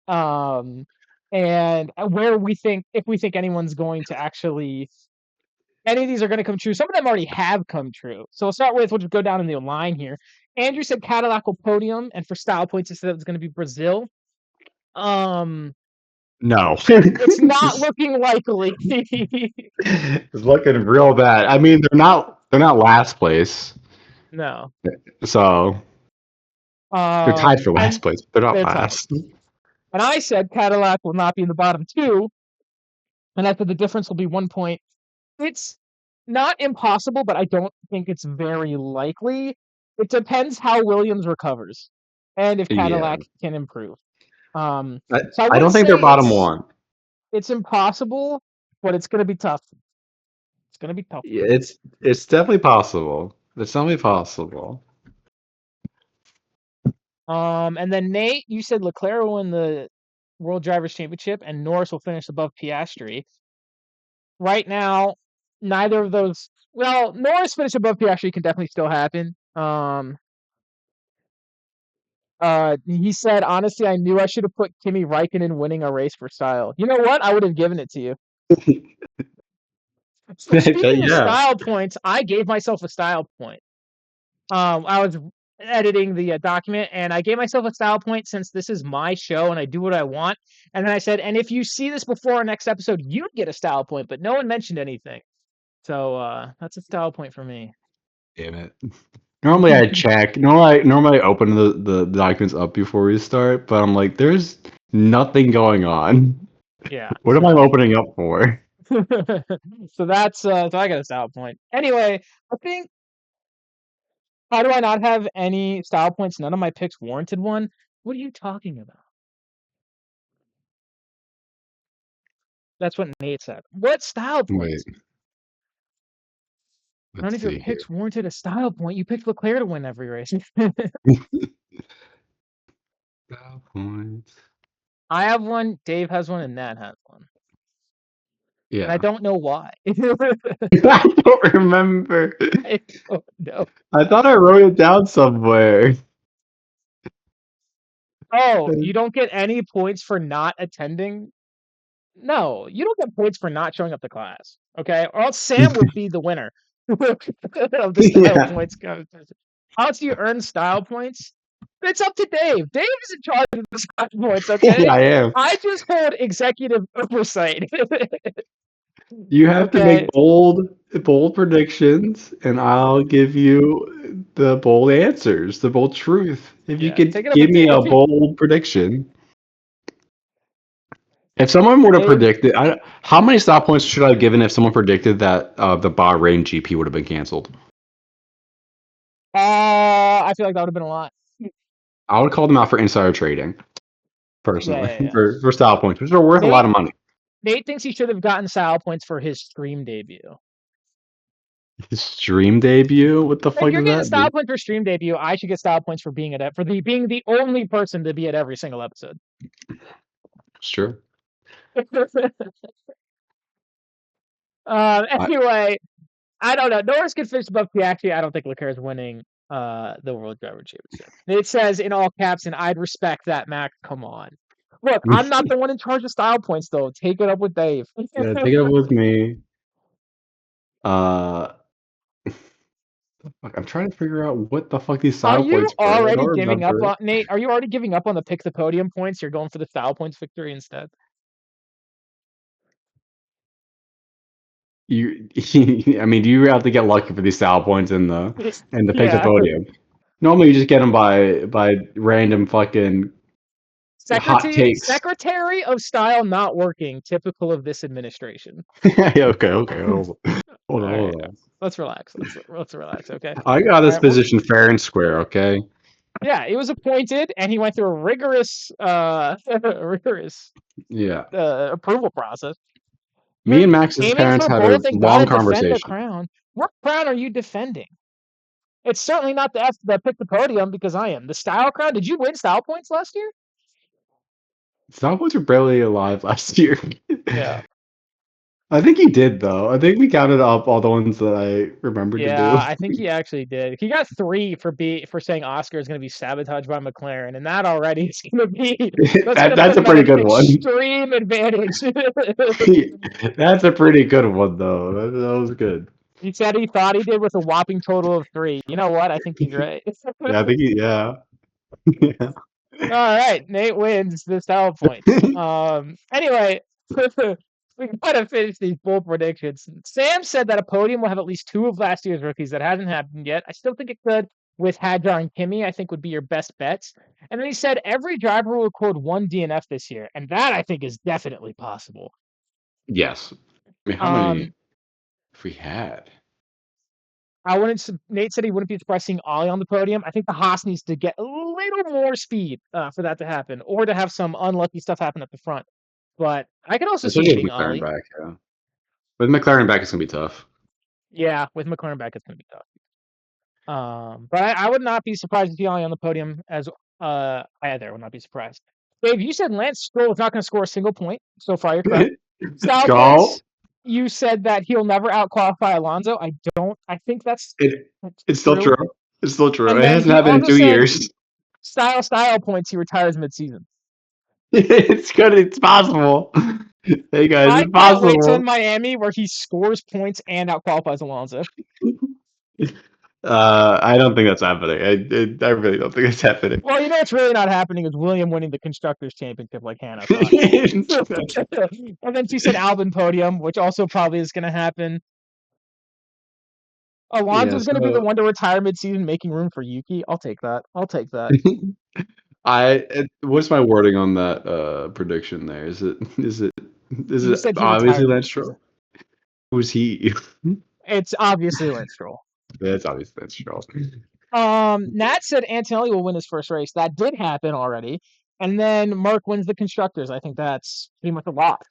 um, and where we think if we think anyone's going to actually any of these are going to come true. Some of them already have come true. So we'll just go down in the line here. Andrew said Cadillac will podium, and for style points, he said it was going to be Brazil. Um, No. It's not looking likely. It's looking real bad. I mean, they're not last place, No. so they're tied for last And place. But they're not they're tied. last. And I said Cadillac will not be in the bottom two, and I said the difference will be 1 point. It's not impossible, but I don't think it's very likely. It depends how Williams recovers and if Yeah, Cadillac can improve. Um, I, so I I wouldn't don't think they're say bottom one. it's impossible, but it's gonna be tough. It's gonna be tough. Yeah, it's definitely possible. It's definitely possible. And then Nate, you said Leclerc will win the World Drivers' Championship and Norris will finish above Piastri. Right now, neither of those. Well, Norris finish above Piastri can definitely still happen. He said, honestly, I knew I should have put Kimi Räikkönen winning a race for style. You know what? I would have given it to you. So speaking of Yeah. style points, I gave myself a style point. I was editing the document and I gave myself a style point since this is my show and I do what I want. And then I said, and if you see this before our next episode, you'd get a style point, but no one mentioned anything. So that's a style point for me. Damn it. Normally I check. Normally I open the documents up before we start, but I'm like, there's nothing going on. Yeah. What am I opening up for? So that's so I got a style point. Anyway, I think how do I not have any style points? None of my picks warranted one. What are you talking about? That's what Nate said. What style Wait, points? None let's of your see here. picks warranted a style point. You picked Leclerc to win every race. Points. I have one, Dave has one, and Nat has one. And I Yeah. don't know why. I don't remember. I don't know. I thought I wrote it down somewhere. Oh, you don't get any points for not attending? No, you don't get points for not showing up to class. Okay, or else Sam would be the winner of the style Yeah. points competition. How else do you earn style points? It's up to Dave. Dave is in charge of the style points. Yeah, Okay, I am. I just hold executive oversight. You have to make Okay, bold predictions, and I'll give you the bold answers, the bold truth. If you yeah, could take it up give with me a Dave. bold prediction. If someone were to Dave, predict it, how many stop points should I have given if someone predicted that the Bahrain GP would have been canceled? I feel like that would have been a lot. I would call them out for insider trading, Yeah, personally, yeah, yeah. for style points, which are worth a lot Nate, of money. Nate thinks he should have gotten style points for his stream debut. His stream debut? What the If fuck you're does getting that style mean? points for stream debut, I should get style points for being being the only person to be at every single episode. It's true. I, Anyway, I don't know. Norris could finish above Piastri. I don't think Leclerc is winning the World Driver Championship. It says in all caps, and I'd respect that, Mac. Come on. Look, I'm not the one in charge of style points, though. Take it up with Dave. yeah, take it up with me. Uh, Fuck, I'm trying to figure out what the fuck these Are style you points were. I already don't giving up remember. on Nate? Are you already giving up on the pick the podium points? You're going for the style points victory instead. You, I mean, you have to get lucky for these style points in the pick the Yeah. podium. Normally, you just get them by random fucking hot takes. Secretary of Style not working, typical of this administration. Yeah, okay. All right, Hold on. let's relax. Let's relax. Okay. I got All this right. We're position fair and square. Okay. yeah. He was appointed, and he went through a rigorous, rigorous Yeah. approval process. Me You're and Max's aiming parents for had a both and long gotta defend the conversation. crown. What crown are you defending? It's certainly not the pick the podium because I am the style crown. Did you win style points last year? Style points were barely alive last year. Yeah. I think he did though. I think we counted up all the ones that I remembered to Yeah, do. I think he actually did. He got 3 for saying Oscar is going to be sabotaged by McLaren, and that already is going to be that's going to put That's a him at pretty an good one. extreme advantage. That's a pretty good one though. That was good. He said he thought he did with a whopping total of 3. You know what? I think he's right. Yeah, I think yeah. Yeah. All right, Nate wins the style points. Anyway, we gotta finish these bold predictions. Sam said that a podium will have at least two of last year's rookies. That hasn't happened yet. I still think it could with Hadjar and Kimmy. I think would be your best bets. And then he said every driver will record one DNF this year, and that I think is definitely possible. Yes. I mean, how many Um, have we had? I wouldn't. Nate said he wouldn't be surprised seeing Ollie on the podium. I think the Haas needs to get a little more speed for that to happen, or to have some unlucky stuff happen at the front. But I can also see it Especially with being McLaren Ollie. back. Yeah. With McLaren back, it's gonna be tough. Yeah, with McLaren back, it's going to be tough. But I would not be surprised to see Ollie on the podium as either. Would not be surprised. Dave, you said Lance Stroll is not going to score a single point. So far, you're correct. Style Go. points. You said that he'll never out qualify Alonso. I don't. I think It that's it's still true. true. It's still true. And It then hasn't he happened in also two said years. style points. He retires mid-season. It's good. It's possible. Hey guys, I it's can't wait till in possible. Miami where he scores points and out qualifies Alonso. I don't think that's happening. I really don't think it's happening. Well, you know what's really not happening is William winning the constructors championship like Hannah thought. And then she said Albin podium, which also probably is going to happen. Yeah. Alonso's going to be the So one to retire midseason, making room for Yuki. I'll take that. I'll take that. what's my wording on that prediction there? Is You it said he obviously retired Lance midseason. Stroll? Who's he? It's obviously Lance Stroll. That's obviously Lance Stroll. Nat said Antonelli will win his first race. That did happen already. And then Mark wins the constructors. I think that's pretty much a lot.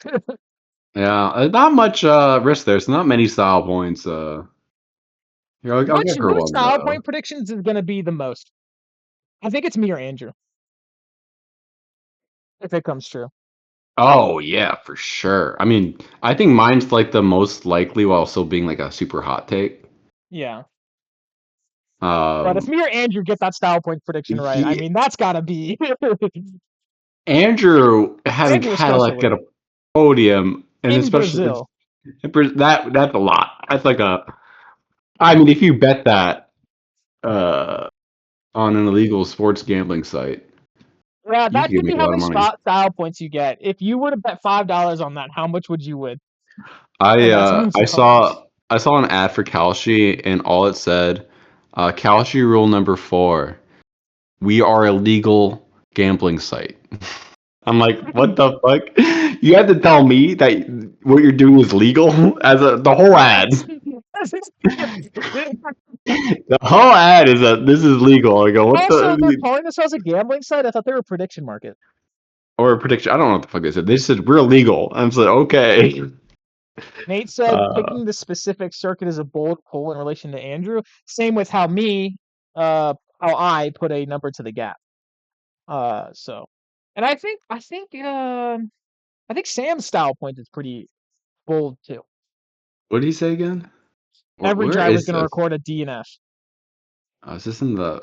Yeah, not much risk there. So not many style points. Here, I'll Which get her one style though. point predictions is going to be the most? I think it's me or Andrew, if it comes true. Oh yeah, for sure. I mean, I think mine's like the most likely while still being like a super hot take. Yeah. But if Um, me or Andrew get that style point prediction right, I he mean, that's got to be. Andrew having Andrew Cadillac get especially a podium, and in especially Brazil. that's a lot. That's like a. I mean, if you bet that on an illegal sports gambling site, Yeah, you that could should make be a how lot of many money. style points you get. If you were to bet $5 on that, how much would you win? I And that's uh, I $1. saw I saw an ad for Kalshi, and all it said, Kalshi rule number 4: we are a legal gambling site. I'm like, what the fuck? You had to tell me that what you're doing is legal the whole ad. The whole ad is that this is legal. I go, what Also, they're the calling themselves a gambling site. I thought they were a prediction market. or a prediction? I don't know what the fuck they said. They said we're legal. I'm just like, okay. Nate said Uh, picking the specific circuit is a bold pull in relation to Andrew. Same with how I put a number to the gap. So, and I think Sam's style point is pretty bold too. what did he say again? Every Where driver is is going to this? record a DNF. Is this in the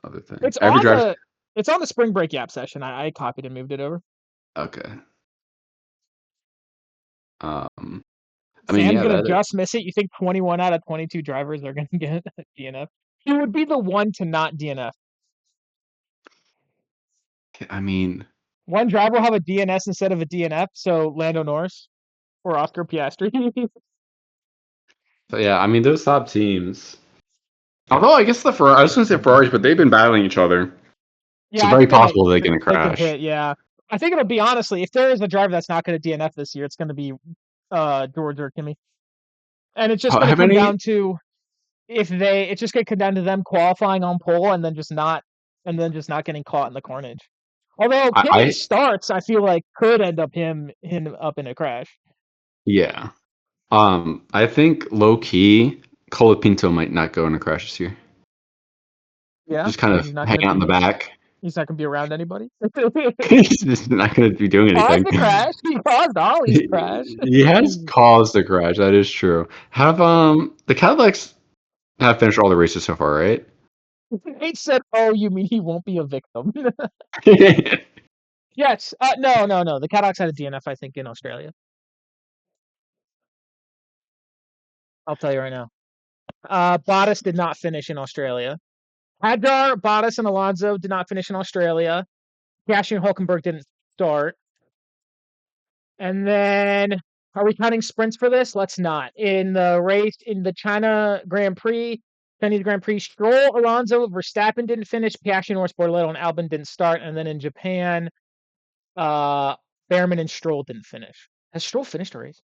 other thing? It's Every on driver. the it's on the spring break Yap session. I copied and moved it over. Okay. Um. I mean, Sam's yeah, gonna that. just miss it. You think 21 out of 22 drivers are gonna get a DNF? He would be the one to not DNF. I mean, One driver will have a DNS instead of a DNF. So Lando Norris or Oscar Piastri. so yeah, I mean those top teams. Although I guess the Ferrari, I was going to say Ferraris, but they've been battling each other. Yeah, So I very think possible they're going to they could crash. hit. Yeah, I think it'll be honestly, if there is a driver that's not going to DNF this year, it's going to be George or Kimmy, and it's just going to Have come any? down to if they. It's just going to come down to them qualifying on pole and then just not getting caught in the carnage. Although Kimmy I starts, I feel like could end up him up in a crash. yeah. I think low key, Colapinto might not go in a crash this year. Yeah, Just kind because of he's not hang going to out in the be back. he's not going to be around anybody. He's just not going to be doing Caused anything. the crash. He caused Ollie's crash. He has caused a crash. That is true. Have the Cadillacs have finished all the races so far, right? Nate said, "Oh, you mean he won't be a victim?" Yes. No. The Cadillacs had a DNF, I think, in Australia. I'll tell you right now. Bottas did not finish in Australia. Hadjar, Bottas, and Alonso did not finish in Australia. Cashin Hulkenberg didn't start. And then, are we counting sprints for this? Let's not. In the race, in the China Grand Prix, Chinese Grand Prix, Stroll, Alonso, Verstappen didn't finish. Piastri, Norris, Bortoleto, and Albon didn't start. And then in Japan, uh, Behrman and Stroll didn't finish. Has Stroll finished a race?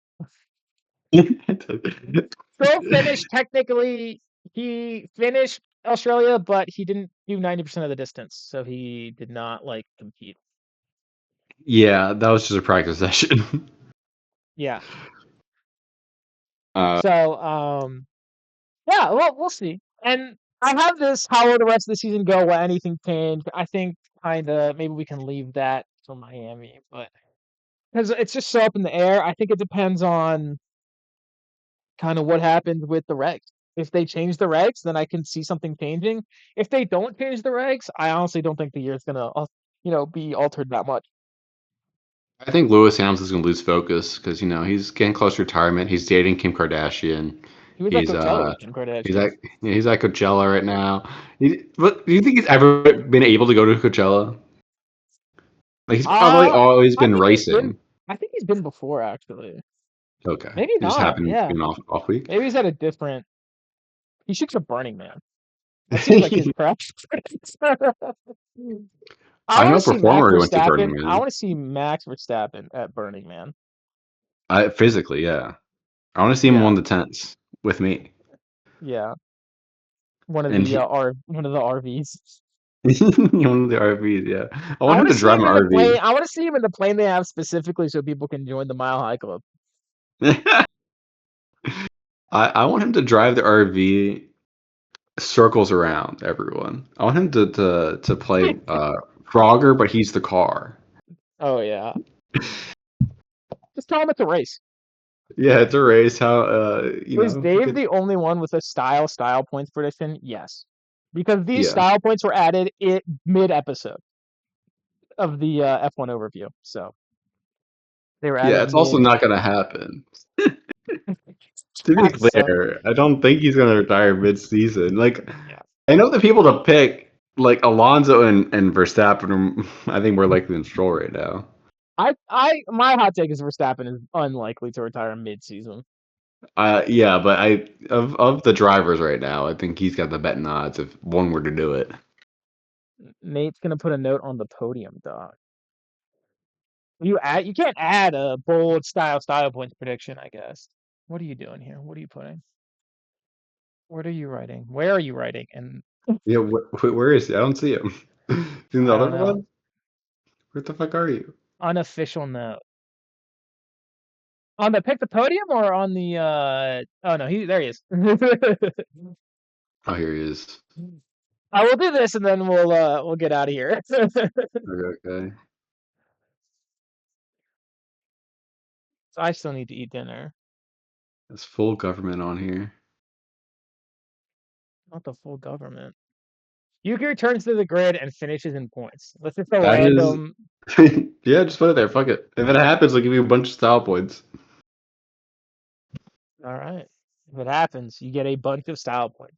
Stroll finished technically. He finished Australia, but he didn't do 90% of the distance, so he did not like compete. Yeah, that was just a practice session. Yeah. uh, So, yeah, well, we'll see. And I have this, how will the rest of the season go? Will anything change? I think kind of maybe we can leave that for Miami, but because it's just so up in the air. I think it depends on kind of what happens with the regs. If they change the regs, then I can see something changing. If they don't change the regs, I honestly don't think the year's gonna, be altered that much. I think Lewis Hamilton's gonna lose focus because he's getting close to retirement. He's dating Kim Kardashian. He was at He's Coachella uh with Kim he's Kardashian. at he's at Coachella right now. But do you think he's ever been able to go to Coachella? Like he's probably Uh, always I been think he's been. racing. I think he's been before actually. Okay, Maybe it just not. happened to Yeah, be an off week. maybe he's at a different. He shoots a Burning Man. That seems like his preference. I I want know to a see Max performer who went to Burning Verstappen. I Man. want to see Max Verstappen at Burning Man. Physically, yeah. I want to see him Yeah, on the tents with me. yeah. And One of the RVs. one of the RVs, yeah. I I want him want to to see drive him an in the plane. RV. I want to see him in the plane they have specifically so people can join the Mile High Club. I want him to drive the RV circles around everyone. I want him to play Frogger, but he's the car. Oh yeah. Just tell him it's a race. Yeah, it's a race. How Is he Dave could. the only one with a style points prediction? Yes. Because these Yeah, style points were added mid episode of the F1 overview. So they were yeah. added It's also mid. not gonna happen. To be So clear, I don't think he's gonna retire mid-season. Like, yeah. I know the people to pick, like Alonso and Verstappen, I think we're likely in Stroll right now. My hot take is Verstappen is unlikely to retire mid-season. Yeah, but of the drivers right now, I think he's got the betting odds if one were to do it. Nate's gonna put a note on the podium, dog. You can't add a bold style points prediction, I guess. What are you doing here? What are you putting? What are you writing? Where are you writing? And Yeah, where is he? I don't see him. In the I other don't know. one? Where the fuck are you? Unofficial note. On the pick the podium or on the oh no, there he is. Oh, here he is. I will do this and then we'll get out of here. Okay, okay. So I still need to eat dinner. It's full government on here. Not the full government. Yuki returns to the grid and finishes in points. Let's just a That is, random. yeah, just put it there. Fuck it. If it happens, I'll give you a bunch of style points. All right. If it happens, you get a bunch of style points.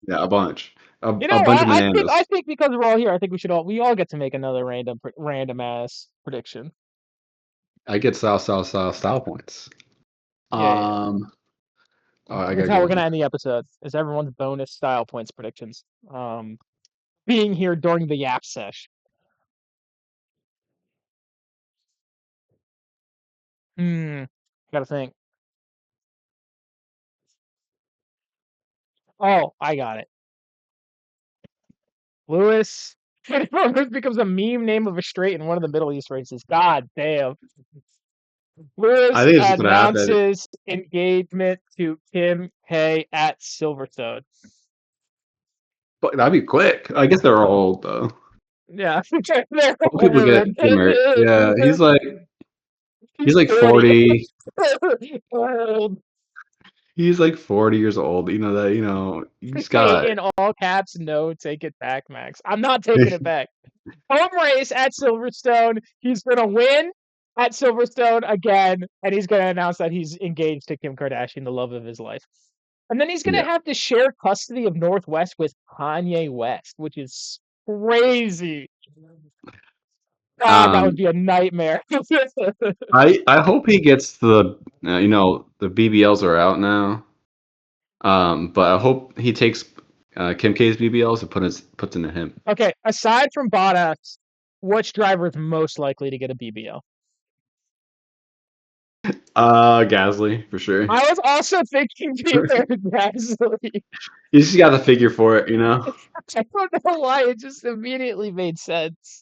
Yeah, a bunch. You A know bunch what? of I bananas. think because we're all here, I think we all get to make another random ass prediction. I get style points. Yeah, yeah. Um, oh, I That's gotta how go we're in. gonna end the episode. Is everyone's bonus style points predictions. Being here during the Yap Sesh. Hmm. Gotta think. Oh, I got it. Lewis. Lewis becomes a meme name of a straight in one of the Middle East races. God damn. I Lewis think it's just gonna happen. announces engagement to Kim K at Silverstone. But that'd be quick. I guess they're all old though. Yeah, they're Old people get married. Yeah, he's like 40. 40. Old. He's like 40 years old. You know that. You just Hey, gotta. in all caps, no, take it back, Max. I'm not taking it back. Home race at Silverstone. He's gonna win at Silverstone again, and he's gonna announce that he's engaged to Kim Kardashian, the love of his life. And then he's gonna Yeah, have to share custody of Northwest with Kanye West, which is crazy. God, that would Um, be a nightmare. I hope he gets the the BBLs are out now. But I hope he takes Kim K's BBLs and puts into him. Okay, aside from Bottas, which driver is most likely to get a BBL? Gasly for sure. I was also thinking Pierre Gasly. You just got the figure for it, you know. I don't know why it just immediately made sense.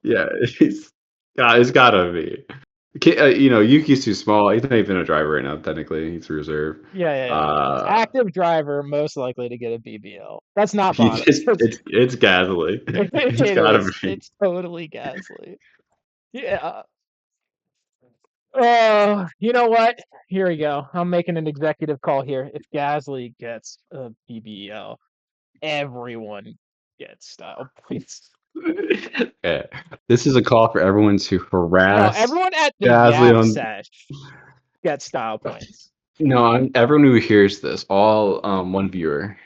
Yeah, it's gotta be. Yuki's too small. He's not even a driver right now. Technically, he's a reserve. Yeah, yeah, yeah. Uh, Active driver most likely to get a BBL. That's not he Bottas. just it's Gasly. It's It gotta is. be. It's totally Gasly. Yeah. Oh, you know what? Here we go. I'm making an executive call here. If Gasly gets a BBL, everyone gets style points. Yeah. This is a call for everyone to No, harass everyone at the Gasly Yap on. Sesh gets style points. No, everyone who hears this, all one viewer.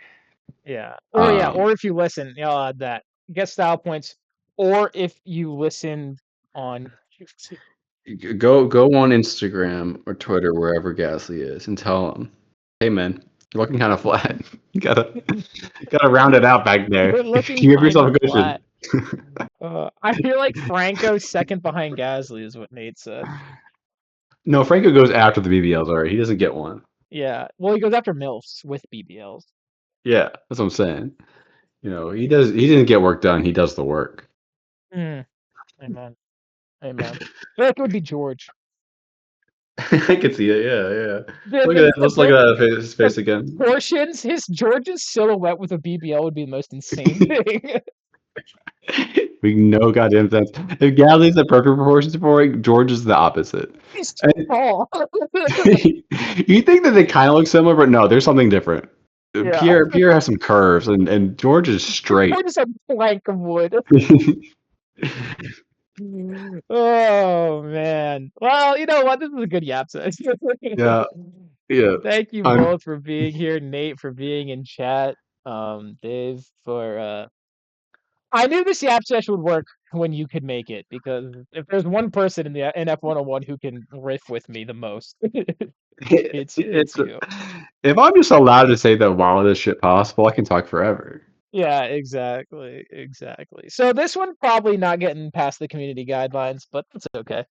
Yeah, Um, or if you listen, I'll add that. Get style points, or if you listen on YouTube. go on Instagram or Twitter wherever Gasly is and tell him, hey man, you're looking kind of flat. You gotta round it out back there. You're looking Give kind yourself of a cushion. flat. I feel like Franco's second behind Gasly is what Nate said. No, Franco goes after the BBLs. Already, he doesn't get one. Yeah, well, he goes after MILFs with BBLs. Yeah, that's what I'm saying. He does. He didn't get work done. He does the work. Mm, amen, amen. I feel like it would be George. I can see it. Yeah, yeah. The Look at the that. the, Let's look the, at his the face again. proportions, his George's silhouette with a BBL would be the most insane thing. Make no goddamn sense. If Gasly's the perfect proportions for it, George is the opposite. He's too And tall. you think that they kind of look similar, but no, there's something different. Yeah. Pierre has some curves, and George is straight. George is a plank of wood. Oh man. Well, you know what? This is a good yap session. Yeah, yeah. Thank you I'm, both for being here. Nate for being in chat. Dave for I knew this yap session would work when you could make it because if there's one person in the in F101 who can riff with me the most, it's it's you. if I'm just allowed to say the wildest shit possible, I can talk forever. Yeah, exactly, exactly. So this one probably not getting past the community guidelines, but that's okay.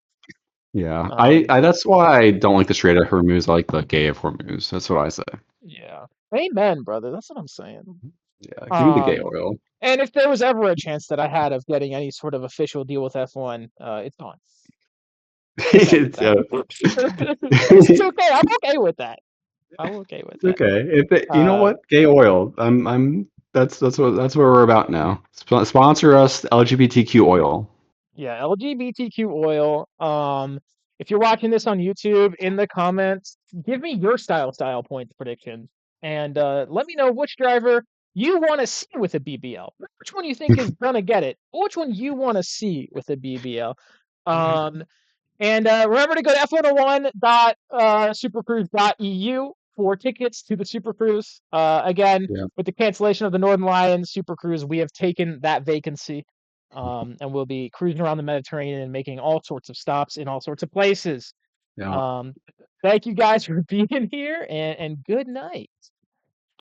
Yeah, Um, I that's why I don't like the straight up Hormuz. I like the gay of Hormuz. That's what I say. yeah. Amen, brother. That's what I'm saying. Yeah, give me the gay Um, oil. and if there was ever a chance that I had of getting any sort of official deal with F1, it's gone. The second It's, that. Which is okay. I'm okay with that. I'm okay with it's that. okay. You know Um, what? Gay oil. That's what we're about now. Sponsor us LGBTQ oil. yeah, LGBTQ oil. If you're watching this on YouTube, in the comments, give me your style points predictions, and let me know which driver you want to see with a BBL. Which one you think is gonna get it? Which one you want to see with a BBL? Um, And remember to go to f101.supercruise.eu for tickets to the Super Cruise. Again, Yeah, with the cancellation of the Northern Lions Super Cruise, we have taken that vacancy. And we'll be cruising around the Mediterranean and making all sorts of stops in all sorts of places. yeah. Um, thank you guys for being here and good night.